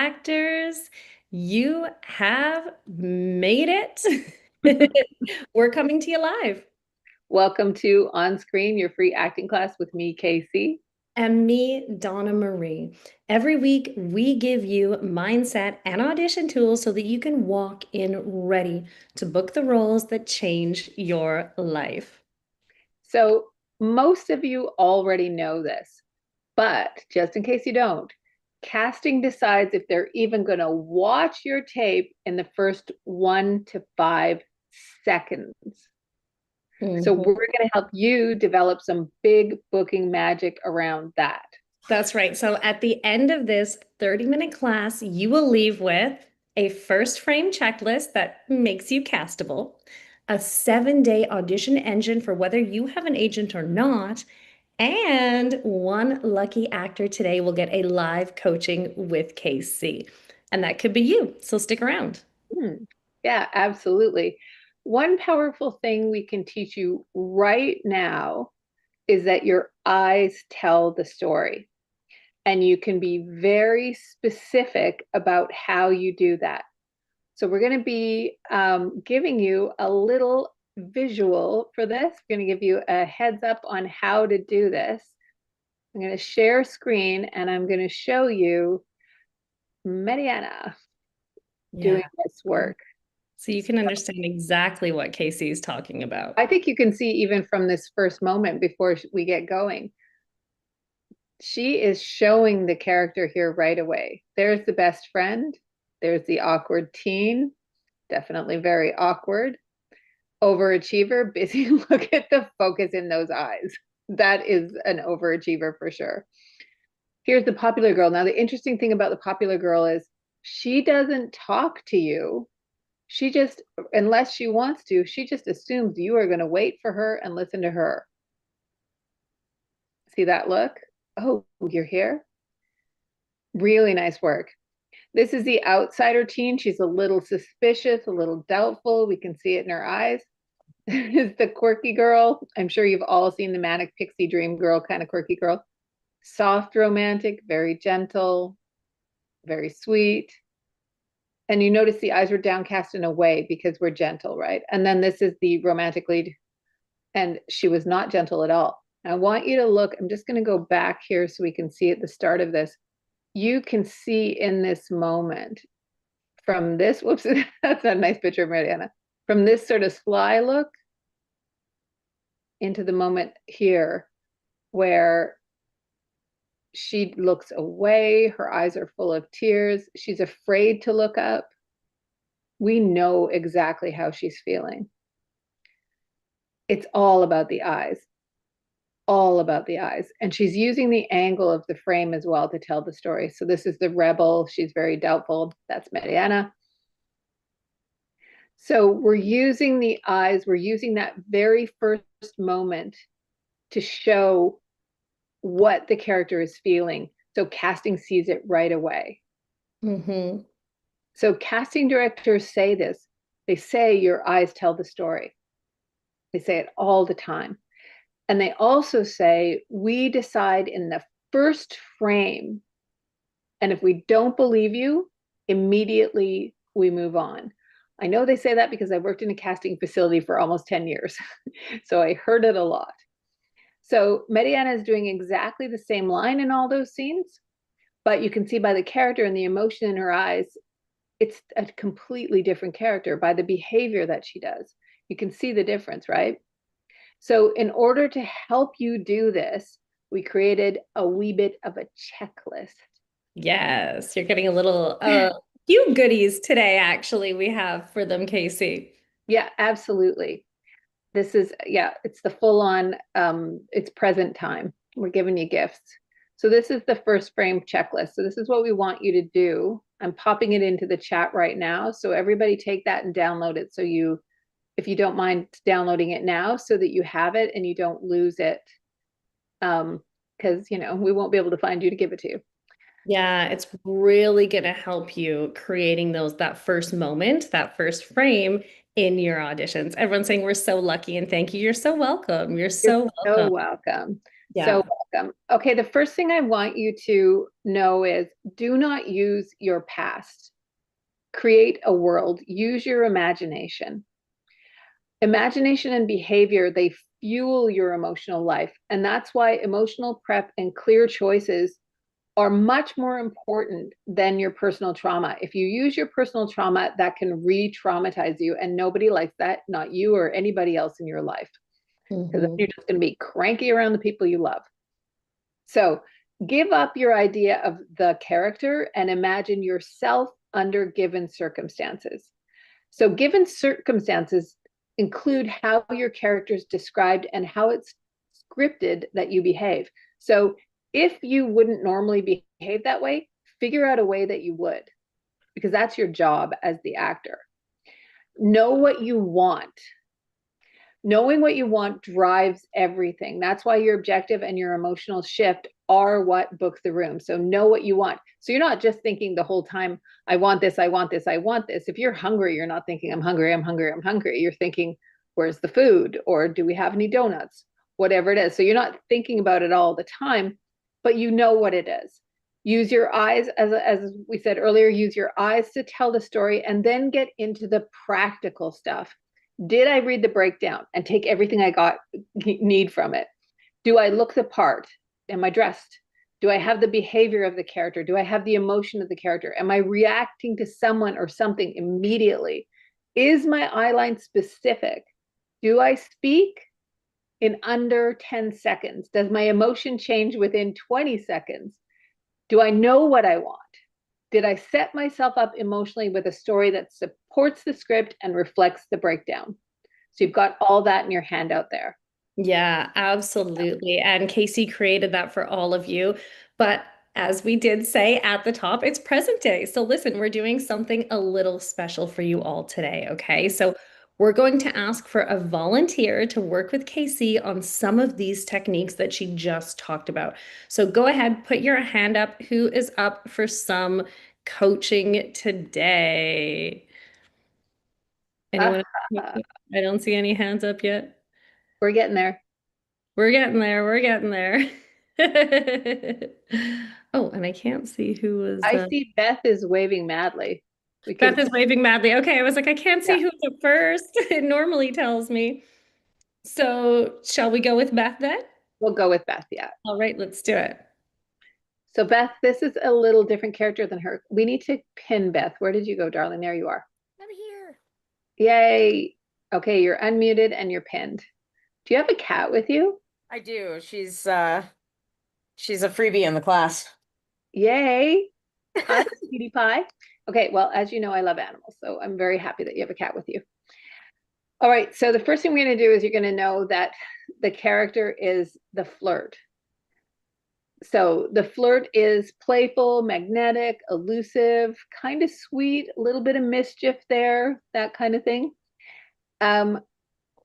actors, you have made it. We're coming to you live. Welcome to On Screen, your free acting class with me, Casey. And me, Donna-Marie. Every week, we give you mindset and audition tools so that you can walk in ready to book the roles that change your life. So, most of you already know this, but just in case you don't, casting decides if they're even going to watch your tape in the first 1 to 5 seconds. So, we're Mhm. going to help you develop some big booking magic around that. That's right. So at the end of this 30-minute class, you will leave with a first frame checklist that makes you castable, a 7-day audition engine for whether you have an agent or not, and one lucky actor today will get a live coaching with KC. And that could be you. So stick around. Hmm. Yeah, absolutely. One powerful thing we can teach you right now is that your eyes tell the story. And you can be very specific about how you do that. So we're going to be giving you a little visual for this. We're going to give you a heads up on how to do this. I'm going to share screen and I'm going to show you Mariana Yeah. doing this work. So you can understand exactly what KC is talking about. I think you can see even from this first moment before we get going, she is showing the character here right away. There's the best friend. There's the awkward teen, definitely very awkward. Overachiever, busy. Look at the focus in those eyes. That is an overachiever for sure. Here's the popular girl. Now, the interesting thing about the popular girl is she doesn't talk to you. She just, unless she wants to, she just assumes you are going to wait for her and listen to her. See that look? Oh, you're here? Really nice work. This is the outsider teen. She's a little suspicious, a little doubtful. We can see it in her eyes. Is the quirky girl. I'm sure you've all seen the manic pixie dream girl kind of quirky girl. Soft romantic, very gentle, very sweet. And you notice the eyes were downcast in a way because we're gentle, right? And then this is the romantic lead. And she was not gentle at all. I want you to look. I'm just going to go back here so we can see at the start of this. You can see in this moment from this, whoops, that's a nice picture of Mariana. From this sort of sly look into the moment here where she looks away, her eyes are full of tears, she's afraid to look up. We know exactly how she's feeling. It's all about the eyes, all about the eyes. And she's using the angle of the frame as well to tell the story. So this is the rebel. She's very doubtful. That's Mariana. So we're using the eyes, we're using that very first moment to show what the character is feeling. So casting sees it right away. Mm-hmm. So casting directors say this. They say your eyes tell the story. They say it all the time. And they also say we decide in the first frame. And if we don't believe you, immediately we move on. I know they say that because I worked in a casting facility for almost 10 years. So I heard it a lot. So Mariana is doing exactly the same line in all those scenes, but you can see by the character and the emotion in her eyes, it's a completely different character by the behavior that she does. You can see the difference, right? So in order to help you do this, we created a wee bit of a checklist. Yes, you're getting a little few goodies today, actually, we have for them, Casey. Yeah, absolutely. This is, yeah, it's the full on, it's present time. We're giving you gifts. So this is the first frame checklist. So this is what we want you to do. I'm popping it into the chat right now. So everybody take that and download it. So you, if you don't mind downloading it now so that you have it and you don't lose it. Because, you know, we won't be able to find you to give it to you. Yeah, it's really going to help you creating that first moment, that first frame in your auditions. Everyone's saying we're so lucky and thank you. You're so welcome. You're You're so so welcome. welcome. So Yeah. welcome. Okay, the first thing I want you to know is do not use your past. Create a world. Use your imagination. Imagination and behavior, they fuel your emotional life. And that's why emotional prep and clear choices are much more important than your personal trauma. If you use your personal trauma, that can re-traumatize you, and nobody likes that, not you or anybody else in your life, because then you're just going to be cranky around the people you love. So give up your idea of the character and imagine yourself under given circumstances. So given circumstances include how your character is described and how it's scripted that you behave. So if you wouldn't normally behave that way, figure out a way that you would, because that's your job as the actor. Know what you want. Knowing what you want drives everything. That's why your objective and your emotional shift are what books the room. So know what you want. So you're not just thinking the whole time, I want this, I want this, I want this. If you're hungry, you're not thinking, I'm hungry, I'm hungry, I'm hungry. You're thinking, where's the food? Or do we have any donuts? Whatever it is. So you're not thinking about it all the time, but you know what it is. Use your eyes, as we said earlier, use your eyes to tell the story, and then get into the practical stuff. Did I read the breakdown and take everything I need from it? Do I look the part? Am I dressed? Do I have the behavior of the character? Do I have the emotion of the character? Am I reacting to someone or something immediately? Is my eyeline specific? Do I speak in under 10 seconds? Does my emotion change within 20 seconds? Do I know what I want? Did I set myself up emotionally with a story that supports the script and reflects the breakdown? So you've got all that in your handout there. Yeah, absolutely. And Casey created that for all of you. But as we did say at the top, it's present day. So listen, we're doing something a little special for you all today, okay? So we're going to ask for a volunteer to work with Casey on some of these techniques that she just talked about. So go ahead, put your hand up. Who is up for some coaching today? Anyone? I don't see any hands up yet. We're getting there. We're getting there. We're getting there. Oh, and I can't see who was. I see Beth is waving madly. We Beth could, is waving madly. Okay, I was like, I can't yeah, see who's up first. It normally tells me. So, shall we go with Beth then? we'll go with Beth. Yeah. All right, let's do it. So Beth, this is a little different character than her. We need to pin Beth. Where did you go, darling? There you are. I'm here. Yay. Okay, you're unmuted and you're pinned. Do you have a cat with you? I do. She's a freebie in the class. Yay. Hi, cutie pie. Okay, well, as you know, I love animals, so I'm very happy that you have a cat with you. All right, so the first thing we're going to do is you're going to know that the character is the flirt. So the flirt is playful, magnetic, elusive, kind of sweet, a little bit of mischief there, that kind of thing.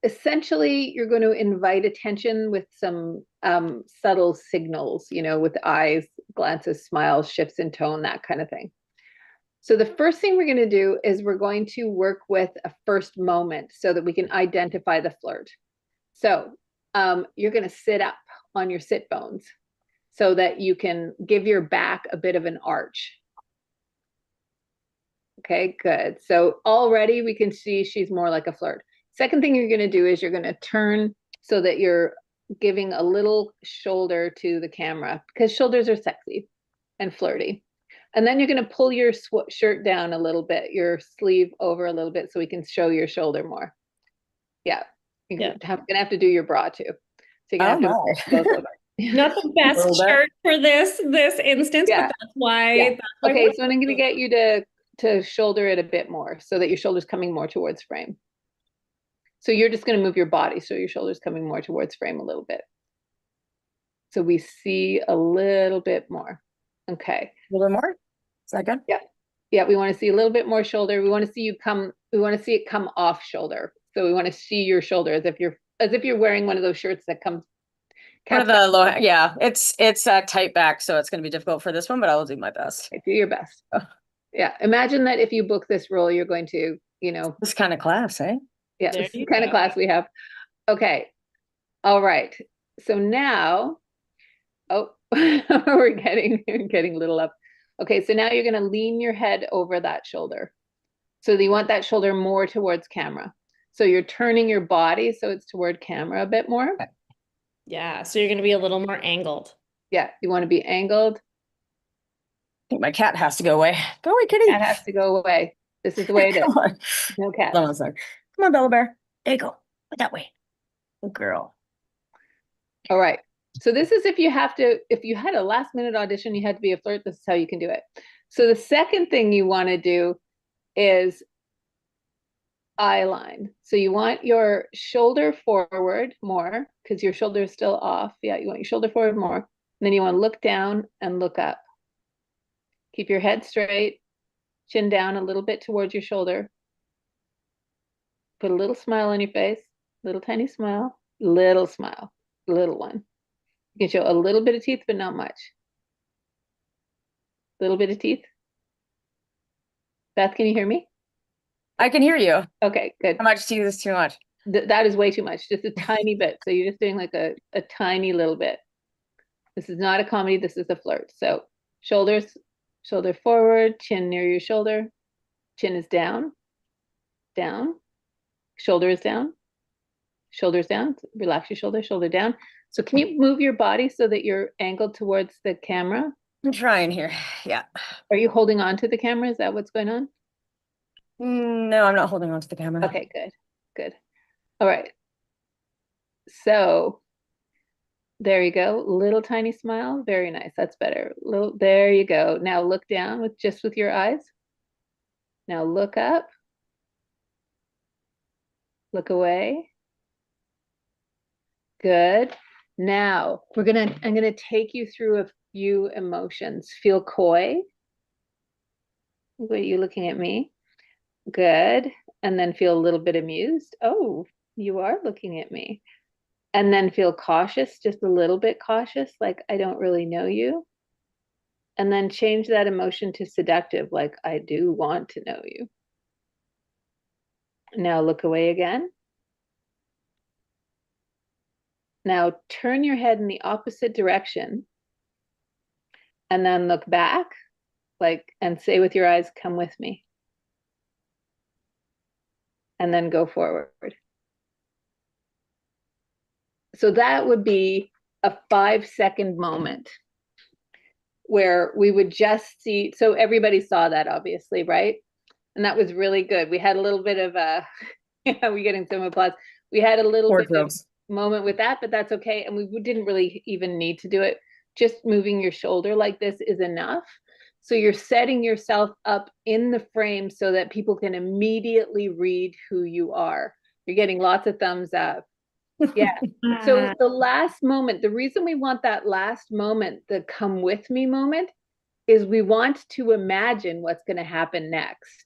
Essentially, you're going to invite attention with some subtle signals, with eyes, glances, smiles, shifts in tone, that kind of thing. So the first thing we're going to do is we're going to work with a first moment so that we can identify the flirt. So you're going to sit up on your sit bones so that you can give your back a bit of an arch. Okay, good. So already we can see she's more like a flirt. Second thing you're going to do is you're going to turn so that you're giving a little shoulder to the camera, because shoulders are sexy and flirty. And then you're going to pull your shirt down a little bit, your sleeve over a little bit so we can show your shoulder more. Yeah. You're going to have to do your bra too. So you're going to have to both over. Not the best shirt for this instance, Yeah. but that's why. Yeah. That's why okay, so I'm going to get you to shoulder it a bit more so that your shoulder's coming more towards frame. So you're just going to move your body so your shoulder's coming more towards frame a little bit. So we see a little bit more. Okay. A little bit more? Is that good? Yeah. Yeah, we want to see a little bit more shoulder. We want to see it come off shoulder. So we want to see your shoulder as if you're wearing one of those shirts that comes. One of the low, yeah, it's tight back, so it's going to be difficult for this one, but I will do my best. Okay, do your best. Yeah, imagine that if you book this role, you're going to, this kind of class, eh? Yeah, this is the kind of class we have. Okay. All right. So now, Oh, we're getting a little up. Okay, so now you're going to lean your head over that shoulder. So you want that shoulder more towards camera. So you're turning your body so it's toward camera a bit more. Yeah, so you're going to be a little more angled. Yeah, you want to be angled. I think my cat has to go away. Go away, kitty. That has to go away. This is the way it is. Come on. No cat. Hold on a sec. Come on, Bella Bear. There you go. That way. Good girl. All right. So this is if you had a last minute audition, you had to be a flirt, this is how you can do it. So the second thing you want to do is eyeline. So you want your shoulder forward more because your shoulder is still off. Yeah, you want your shoulder forward more. And then you want to look down and look up. Keep your head straight, chin down a little bit towards your shoulder. Put a little smile on your face, little tiny smile, little one. You can show a little bit of teeth, but not much. Little bit of teeth. Beth, can you hear me? I can hear you. Okay, good. How much teeth is too much? That is way too much, just a tiny bit. So you're just doing like a tiny little bit. This is not a comedy, this is a flirt. So shoulders, shoulder forward, chin near your shoulder. Chin is down, down. Shoulder is down, shoulders down. Relax your shoulder, shoulder down. So can you move your body so that you're angled towards the camera? I'm trying here. Yeah. Are you holding on to the camera? Is that what's going on? No, I'm not holding on to the camera. Okay, good, good. All right. So there you go. Little tiny smile. Very nice. That's better. Little, there you go. Now look down with your eyes. Now look up. Look away. Good. Now I'm gonna take you through a few emotions. Feel coy. Wait, you looking at me? Good. And then feel a little bit amused. Oh, you are looking at me. And then feel cautious, just a little bit cautious, like I don't really know you. And then change that emotion to seductive, like I do want to know you. Now look away again. Now turn your head in the opposite direction and then look back, like, and say with your eyes, come with me. And then go forward. So that would be a 5-second moment where we would just see, so everybody saw that obviously, right? And that was really good. We had a little bit of a, we're getting some applause. We had a little bit of moment with that, but that's okay. And we didn't really even need to do it. Just moving your shoulder like this is enough. So you're setting yourself up in the frame so that people can immediately read who you are. You're getting lots of thumbs up. Yeah. So the last moment, the reason we want that last moment, the come with me moment, is we want to imagine what's going to happen next.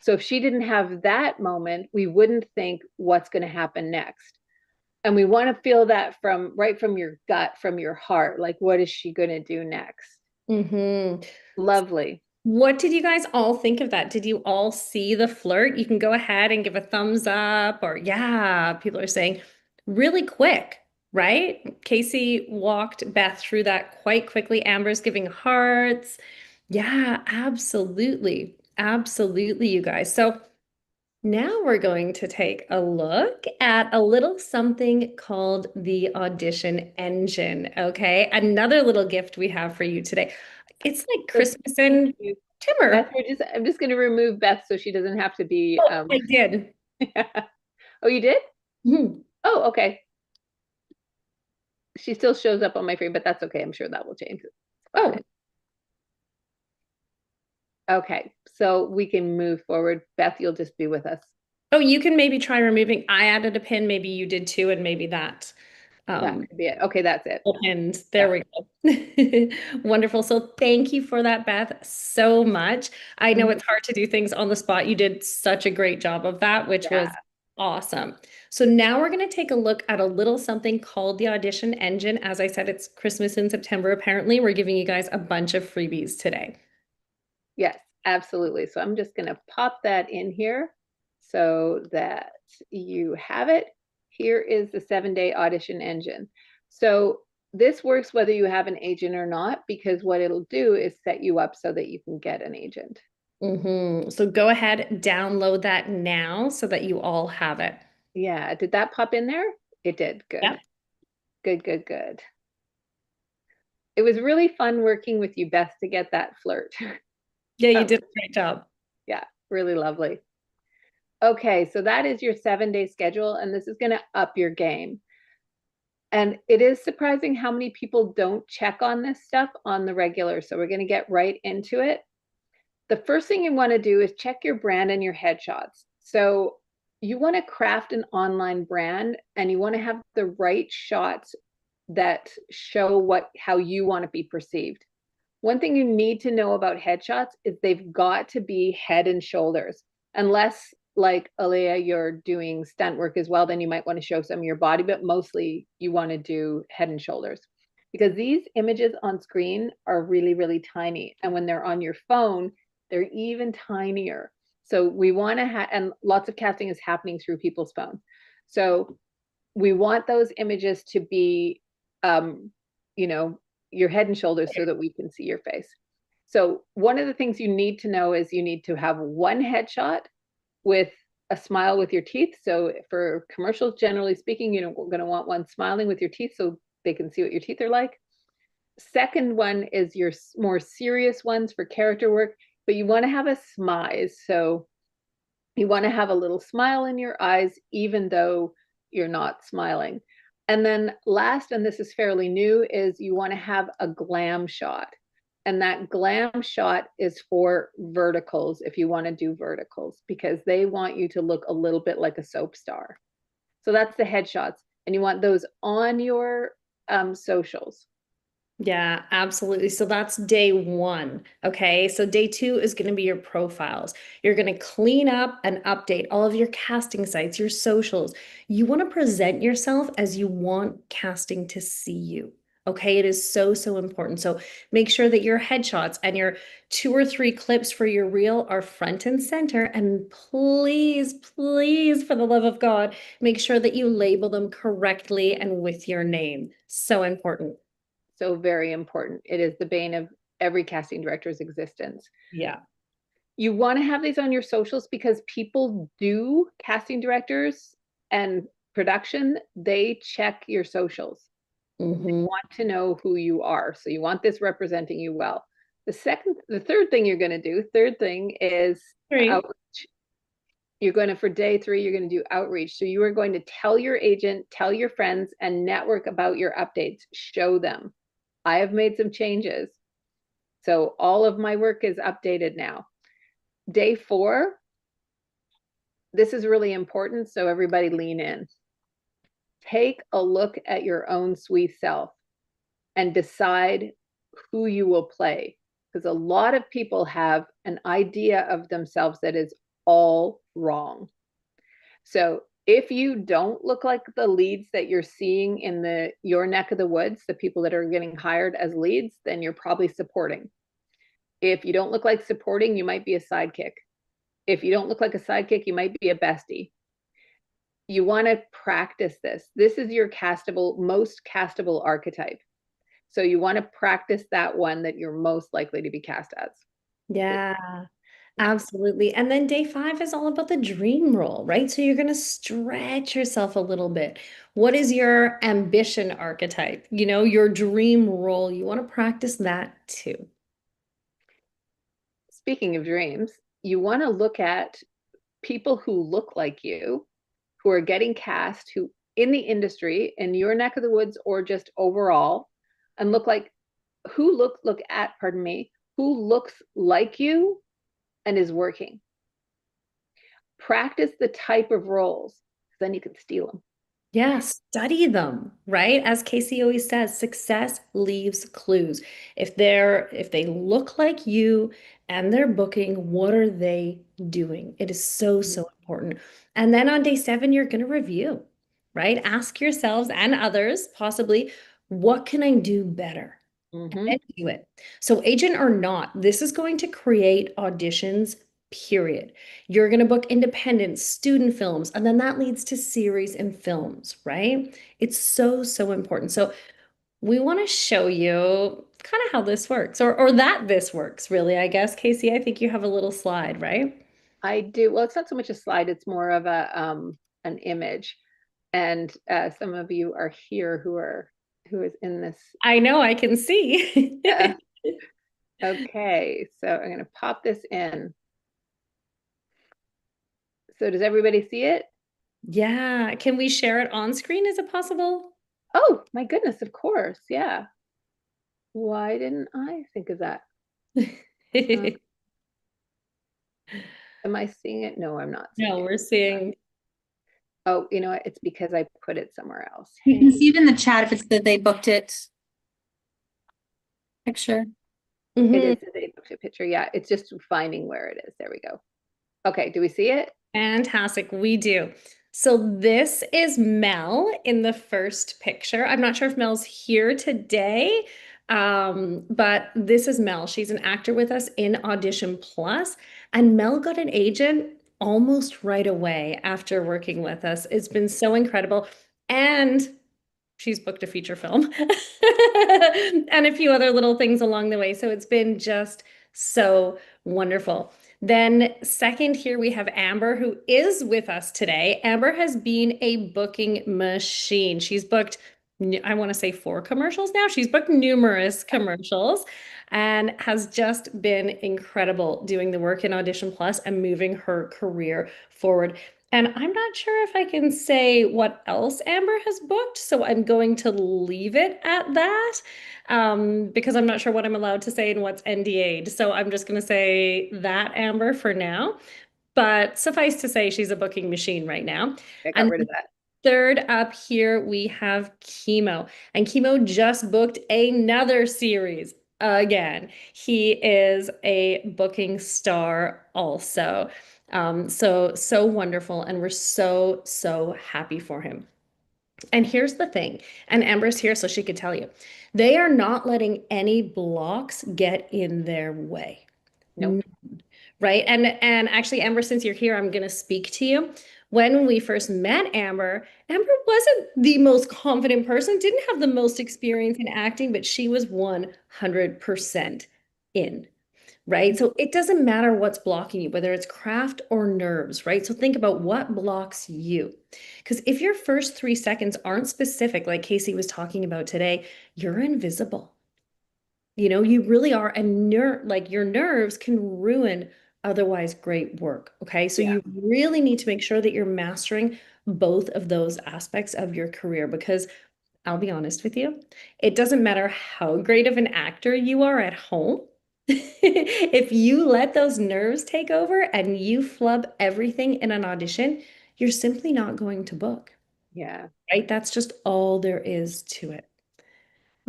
So if she didn't have that moment, we wouldn't think what's going to happen next. And we want to feel that right from your gut, from your heart. Like, what is she going to do next? Mm-hmm. Lovely. What did you guys all think of that? Did you all see the flirt? You can go ahead and give a thumbs up, or yeah, people are saying really quick, right? Casey walked Beth through that quite quickly. Amber's giving hearts. Yeah, absolutely. Absolutely, you guys. So now we're going to take a look at a little something called the audition engine. Okay, another little gift we have for you today. It's like Christmas in Timber. Beth, I'm just going to remove Beth so she doesn't have to be. Oh, I did. Oh, you did? Mm-hmm. Oh, okay. She still shows up on my frame, but that's okay. I'm sure that will change. Oh. Okay, so we can move forward. Beth, you'll just be with us. Oh, you can maybe try removing. I added a pin. Maybe you did too, and maybe that. That could be it. Okay, that's it. And there we go. Wonderful. So thank you for that, Beth, so much. I know it's hard to do things on the spot. You did such a great job of that, which was awesome. So now we're going to take a look at a little something called the audition engine. As I said, it's Christmas in September. Apparently, we're giving you guys a bunch of freebies today. Yes, absolutely. So I'm just going to pop that in here so that you have it. Here is the 7-day audition engine. So this works whether you have an agent or not, because what it'll do is set you up so that you can get an agent. So go ahead, download that now so that you all have it. Yeah. Did that pop in there? It did. Good. Yep. Good, good, good. It was really fun working with you, Beth, to get that flirt. Yeah, you did a great job. Yeah, really lovely. Okay, so that is your 7-day schedule, and this is going to up your game. And it is surprising how many people don't check on this stuff on the regular. So we're going to get right into it. The first thing you want to do is check your brand and your headshots. So you want to craft an online brand, and you want to have the right shots that show how you want to be perceived. One thing you need to know about headshots is they've got to be head and shoulders. Unless, like Alea, you're doing stunt work as well, then you might want to show some of your body, but mostly you want to do head and shoulders, because these images on screen are really, really tiny. And when they're on your phone, they're even tinier. So we want to have, and lots of casting is happening through people's phones. So we want those images to be, you know, your head and shoulders so that we can see your face. So one of the things you need to know is you need to have one headshot with a smile with your teeth. So for commercials, generally speaking, we're going to want one smiling with your teeth so they can see what your teeth are like. Second one is your more serious ones for character work, but you want to have a smize. So you want to have a little smile in your eyes, even though you're not smiling. And then last, and this is fairly new, is you want to have a glam shot. And that glam shot is for verticals, if you want to do verticals, because they want you to look a little bit like a soap star. So that's the headshots. And you want those on your socials. Yeah, absolutely. So that's day one. Okay. So day two is going to be your profiles. You're going to clean up and update all of your casting sites, your socials. You want to present yourself as you want casting to see you. Okay. It is so, so important. So make sure that your headshots and your 2 or 3 clips for your reel are front and center. And please, please, for the love of God, make sure that you label them correctly and with your name. So important. So very important. It is the bane of every casting director's existence. Yeah. You want to have these on your socials because people do, casting directors and production, they check your socials. They want to know who you are. So you want this representing you well. The third thing you're going to do, third thing is outreach. You're going to, for day 3, you're going to do outreach. So you are going to tell your agent, tell your friends, and network about your updates. Show them. I have made some changes. So all of my work is updated now. Day 4, this is really important. So everybody lean in. Take a look at your own sweet self and decide who you will play. Because a lot of people have an idea of themselves that is all wrong. So if you don't look like the leads that you're seeing in your neck of the woods, the people that are getting hired as leads, then you're probably supporting. If you don't look like supporting, you might be a sidekick. If you don't look like a sidekick, you might be a bestie. You want to practice this. This is your most castable archetype. So you want to practice that one that you're most likely to be cast as. Yeah, absolutely. And then day 5 is all about the dream role, right? So you're going to stretch yourself a little bit. What is your ambition archetype? Your dream role. You want to practice that too. Speaking of dreams, you want to look at people who look like you, who are getting cast, who in the industry, in your neck of the woods, or just overall, and look who looks like you and is working. Practice the type of roles, then you can steal them. Yeah, study them, right? As Casey always says, success leaves clues. If they look like you and they're booking, what are they doing? It is so, so important. And then on day 7, you're going to review, right? Ask yourselves and others, possibly, what can I do better? And then do it. So agent or not, this is going to create auditions, period. You're going to book independent student films, and then that leads to series and films, right? It's so, so important. So we want to show you kind of how this works, or that this works, really, I guess. Casey, I think you have a little slide, right? I do. Well, it's not so much a slide, it's more of a an image. And some of you are here who is in this. I know, I can see. Uh, okay, so I'm going to pop this in. So does everybody see it? Yeah. Can we share it on screen? Is it possible? Oh, my goodness, of course. Yeah. Why didn't I think of that? Uh, am I seeing it? No, I'm not seeing No, it. we're seeing. Oh, you know what? It's because I put it somewhere else. You can see it in the chat if it's the they booked it picture. It Mhm. is a picture. Yeah, it's just finding where it is. There we go. Okay, do we see it? Fantastic. We do. So this is Mel in the first picture. I'm not sure if Mel's here today, but this is Mel. She's an actor with us in Audition Plus, and Mel got an agent almost right away after working with us. It's been so incredible. And she's booked a feature film and a few other little things along the way. So it's been just so wonderful. Then, second, here we have Amber, who is with us today. Amber has been a booking machine. She's booked, I want to say 4 commercials now. She's booked numerous commercials and has just been incredible doing the work in Audition Plus and moving her career forward. And I'm not sure if I can say what else Amber has booked, so I'm going to leave it at that because I'm not sure what I'm allowed to say and what's NDA'd. So I'm just going to say that Amber for now. But suffice to say, she's a booking machine right now. I got And rid of that. third up here, we have Chemo. And Chemo just booked another series again. He is a booking star also. So wonderful. And we're so happy for him. And here's the thing, and Amber's here so she could tell you, they are not letting any blocks get in their way. Nope. Right? And actually, Amber, since you're here, I'm gonna speak to you. When we first met Amber, Amber wasn't the most confident person, didn't have the most experience in acting, but she was 100% in. Right. So it doesn't matter what's blocking you, whether it's craft or nerves, right? So think about what blocks you. Because if your first 3 seconds aren't specific, like Casey was talking about today, you're invisible. You really are. And like your nerves can ruin otherwise great work. Okay. So Yeah. you really need to make sure that you're mastering both of those aspects of your career because I'll be honest with you, it doesn't matter how great of an actor you are at home. If you let those nerves take over and you flub everything in an audition, you're simply not going to book, Yeah. right? That's just all there is to it.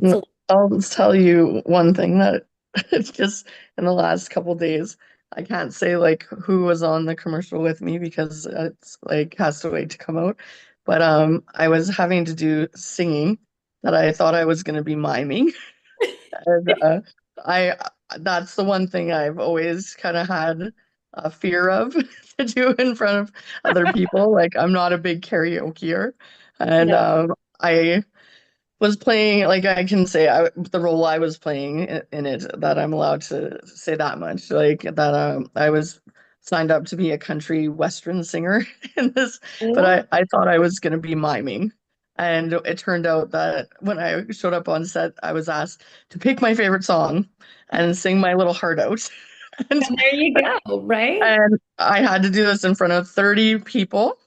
Mm, So, I'll just tell you one thing that it's just in the last couple days, I can't say like who was on the commercial with me because it's like has to wait to come out. But I was having to do singing that I thought I was gonna be miming. And I that's the one thing I've always kind of had a fear of to do in front of other people. Like I'm not a big karaokeer. And yeah. I was playing, like I can say the role I was playing in it, that I'm allowed to say that much, like that I was signed up to be a country western singer in this, but I thought I was going to be miming. And it turned out that when I showed up on set, I was asked to pick my favorite song and sing my little heart out. And, And there you go, right? and I had to do this in front of 30 people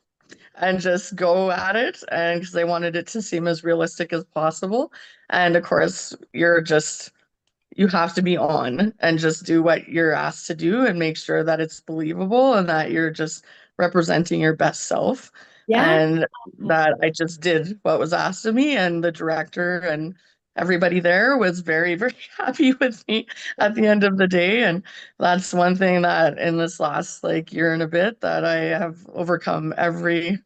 and just go at it, and because they wanted it to seem as realistic as possible. And of course you have to be on and just do what you're asked to do and make sure that it's believable and that you're just representing your best self. Yeah. And that I just did what was asked of me, and the director and everybody there was very happy with me at the end of the day. And that's one thing that in this last like year and a bit that I have overcome every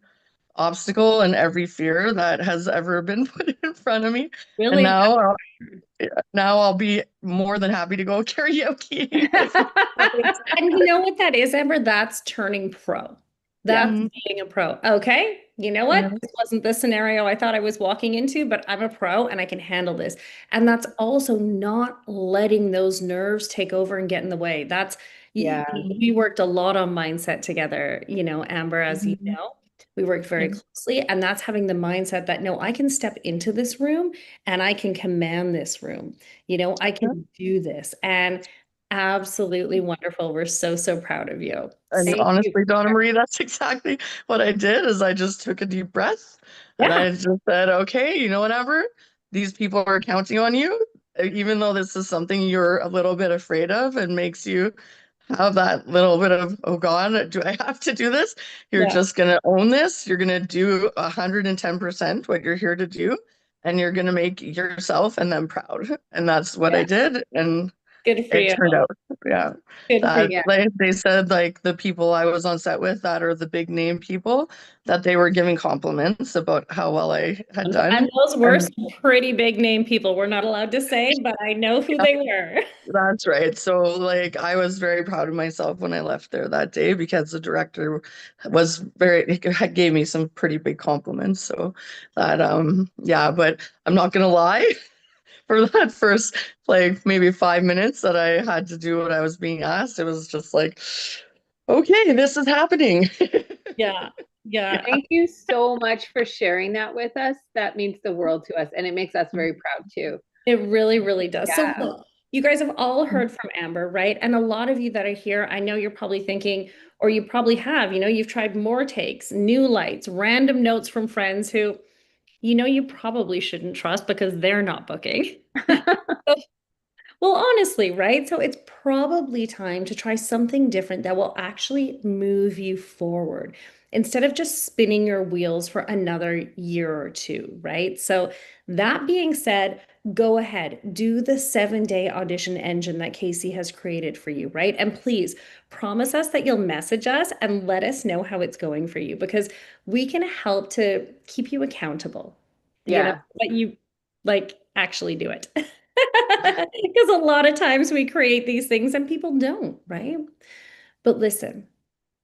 obstacle and every fear that has ever been put in front of me. And Really. now I'll be more than happy to go karaoke. And you know what that is, Amber? That's turning pro. Yeah. That's being a pro. Okay, you know what? Yeah. This wasn't the scenario I thought I was walking into, but I'm a pro and I can handle this. And that's also not letting those nerves take over and get in the way. That's Yeah. we worked a lot on mindset together, Amber, as you Mhm. know. We worked very Yeah. closely, and that's having the mindset that no, I can step into this room and I can command this room. I can do this. And absolutely wonderful. We're so, so proud of you. And Thank you. honestly, Donna-Marie, that's exactly what I did is I just took a deep breath and Yeah. I just said, okay, you know whatever, these people are counting on you, even though this is something you're a little bit afraid of and makes you have that little bit of, oh God, do I have to do this? You're Yeah. just gonna own this. You're gonna do 110% what you're here to do, and you're gonna make yourself and them proud. And that's what I Yeah. did. And Good for it you. turned out, yeah. Good for you. That Yeah. they said like the people I was on set with that are the big name people that they were giving compliments about how well I had done. And those were And some pretty big name people. We're not allowed to say, but I know who yeah, they were. that's right. So like I was very proud of myself when I left there that day because the director was very gave me some pretty big compliments. So that yeah, but I'm not gonna lie. For that first like maybe 5 minutes that I had to do what I was being asked, it was just like, okay, this is happening. Yeah. Yeah. Yeah. Thank you so much for sharing that with us. That means the world to us, and it makes us very proud too. It really, really does. So Yeah. look, you guys have all heard from Amber, right? And a lot of you that are here, I know you're probably thinking, or you probably have, you've tried more takes, new lights, random notes from friends who, you probably shouldn't trust because they're not booking. Well, honestly, right? So it's probably time to try something different that will actually move you forward instead of just spinning your wheels for another year or two, right? So that being said, go ahead, do the 7-day audition engine that Casey has created for you, right? And please promise us that you'll message us and let us know how it's going for you because we can help to keep you accountable, Yeah. but you like actually do it. Because a lot of times we create these things and people don't, right? But listen,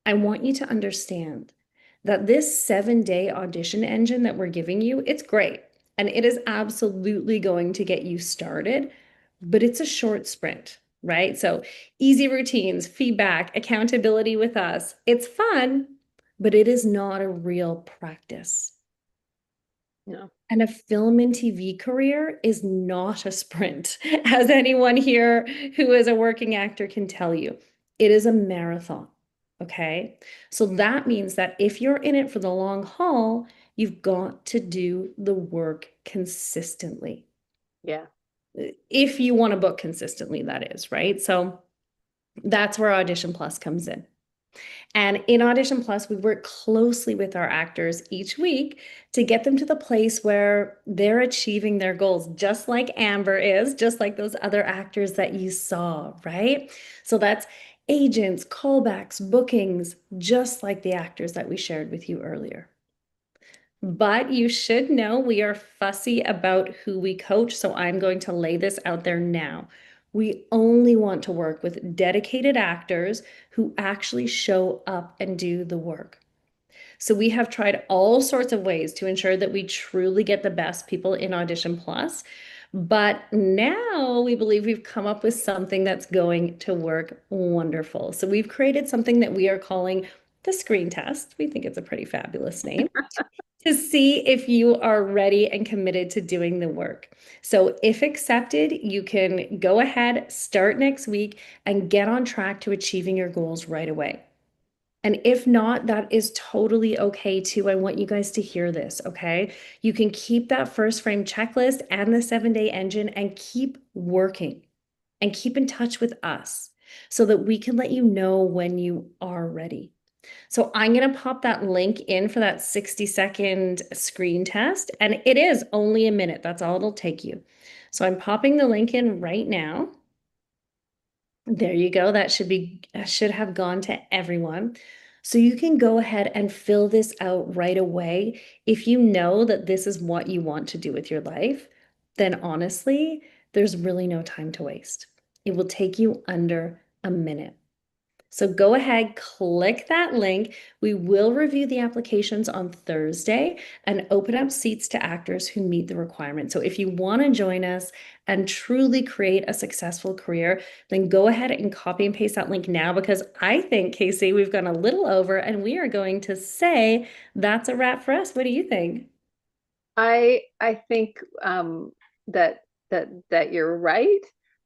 I want you to understand that this 7-day audition engine that we're giving you, it's great. And it is absolutely going to get you started, but it's a short sprint, right? So easy routines, feedback, accountability with us. It's fun, but it is not a real practice. No. And a film and TV career is not a sprint, as anyone here who is a working actor can tell you. It is a marathon. Okay. So that means that if you're in it for the long haul, you've got to do the work consistently. Yeah. If you want to book consistently, that is, right? So that's where Audition Plus comes in. And in Audition Plus, we work closely with our actors each week to get them to the place where they're achieving their goals, just like Amber is, just like those other actors that you saw, right? So that's agents, callbacks, bookings, just like the actors that we shared with you earlier. But you should know we are fussy about who we coach, so I'm going to lay this out there now. We only want to work with dedicated actors who actually show up and do the work. So we have tried all sorts of ways to ensure that we truly get the best people in Audition Plus. But now we believe we've come up with something that's going to work wonderful. So we've created something that we are calling the screen test. We think it's a pretty fabulous name to see if you are ready and committed to doing the work. So, if accepted, you can go ahead, start next week, and get on track to achieving your goals right away. And if not, that is totally okay too. I want you guys to hear this, okay? You can keep that first frame checklist and the 7-day engine and keep working and keep in touch with us so that we can let you know when you are ready. So I'm going to pop that link in for that 60-second screen test. And it is only a minute. That's all it'll take you. So I'm popping the link in right now. There you go. That should have gone to everyone. So you can go ahead and fill this out right away. If you know that this is what you want to do with your life, then honestly, there's really no time to waste. It will take you under a minute. So go ahead, click that link. We will review the applications on Thursday and open up seats to actors who meet the requirements. So if you want to join us and truly create a successful career, then go ahead and copy and paste that link now, because I think, Casey, we've gone a little over and we are going to say that's a wrap for us. What do you think? I think that you're right.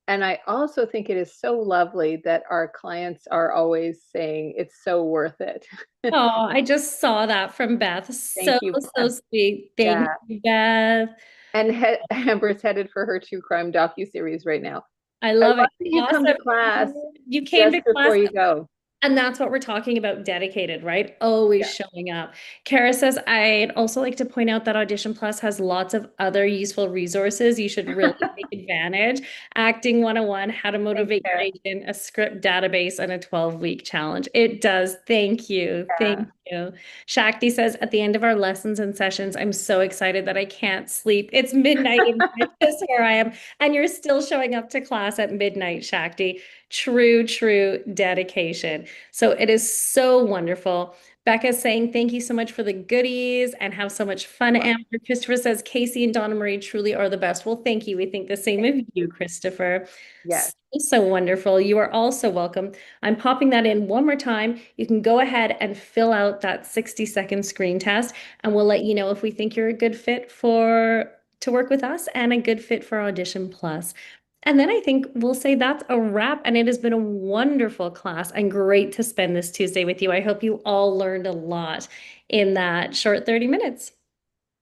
And I also think it is so lovely that our clients are always saying it's so worth it. Oh, I just saw that from Beth. Thank So, you. so sweet. Thank Yeah. you, Beth. And Amber's headed for her true crime docuseries right now. I I love love it. that you come to Awesome. class You came just to class. before you go. And that's what we're talking about, dedicated, right? Always Yeah. showing up. Kara says, I'd also like to point out that Audition Plus has lots of other useful resources. You should really take advantage. Acting 101, how to motivate your Kara. agent, a script database, and a 12-week challenge. It does. Thank you. Thank you. Shakti says, at the end of our lessons and sessions, I'm so excited that I can't sleep. It's midnight in Memphis where I am, and you're still showing up to class at midnight, Shakti. True, true dedication. So it is so wonderful. Becca's saying, thank you so much for the goodies and have so much fun. Wow. Amber Christopher says, Casey and Donna-Marie truly are the best. Well, thank you. We think the same of you, Christopher. Yes. So wonderful. You are also welcome. I'm popping that in one more time. You can go ahead and fill out that 60-second screen test, and we'll let you know if we think you're a good fit to work with us and a good fit for Audition Plus. And then I think we'll say that's a wrap. And it has been a wonderful class and great to spend this Tuesday with you. I hope you all learned a lot in that short 30 minutes.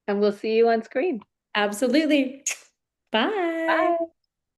And we'll see you on screen. Absolutely. Bye. Bye.